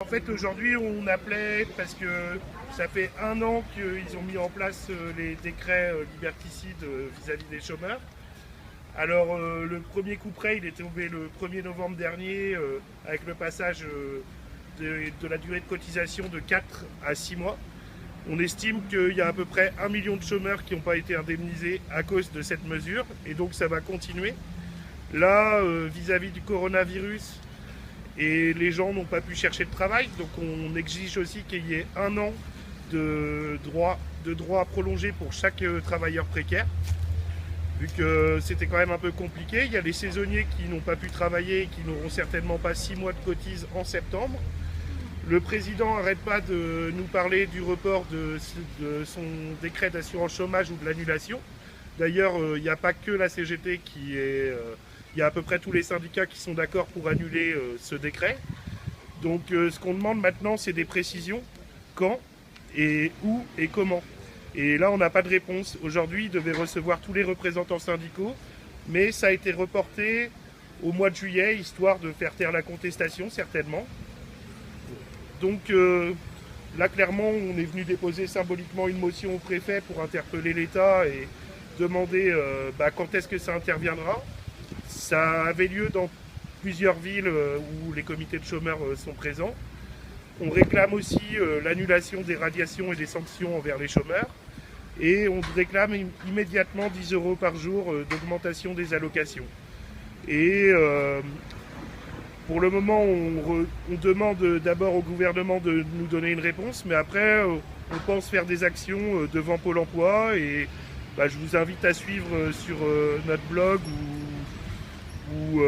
fait, aujourd'hui, on appelait parce que ça fait un an qu'ils ont mis en place les décrets liberticides vis-à-vis des chômeurs. Alors, le premier coup près, il est tombé le 1er novembre dernier avec le passage de la durée de cotisation de 4 à 6 mois. On estime qu'il y a à peu près 1 million de chômeurs qui n'ont pas été indemnisés à cause de cette mesure, et donc ça va continuer. Là, vis-à-vis du coronavirus, et les gens n'ont pas pu chercher de travail, donc on exige aussi qu'il y ait un an de droits prolongés pour chaque travailleur précaire, vu que c'était quand même un peu compliqué. Il y a les saisonniers qui n'ont pas pu travailler et qui n'auront certainement pas 6 mois de cotise en septembre. Le président n'arrête pas de nous parler du report de son décret d'assurance chômage ou de l'annulation. D'ailleurs, il n'y a pas que la CGT qui est... il y a à peu près tous les syndicats qui sont d'accord pour annuler ce décret. Donc ce qu'on demande maintenant, c'est des précisions. Quand et où et comment. Et là, on n'a pas de réponse. Aujourd'hui, il devait recevoir tous les représentants syndicaux, mais ça a été reporté au mois de juillet, histoire de faire taire la contestation, certainement. Donc là, clairement, on est venu déposer symboliquement une motion au préfet pour interpeller l'État et demander quand est-ce que ça interviendra. Ça avait lieu dans plusieurs villes où les comités de chômeurs sont présents. On réclame aussi l'annulation des radiations et des sanctions envers les chômeurs. Et on réclame immédiatement 10 € par jour d'augmentation des allocations. Et pour le moment, on demande d'abord au gouvernement de nous donner une réponse, mais après, on pense faire des actions devant Pôle emploi. Et je vous invite à suivre sur notre blog où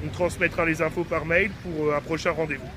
on transmettra les infos par mail pour un prochain rendez-vous.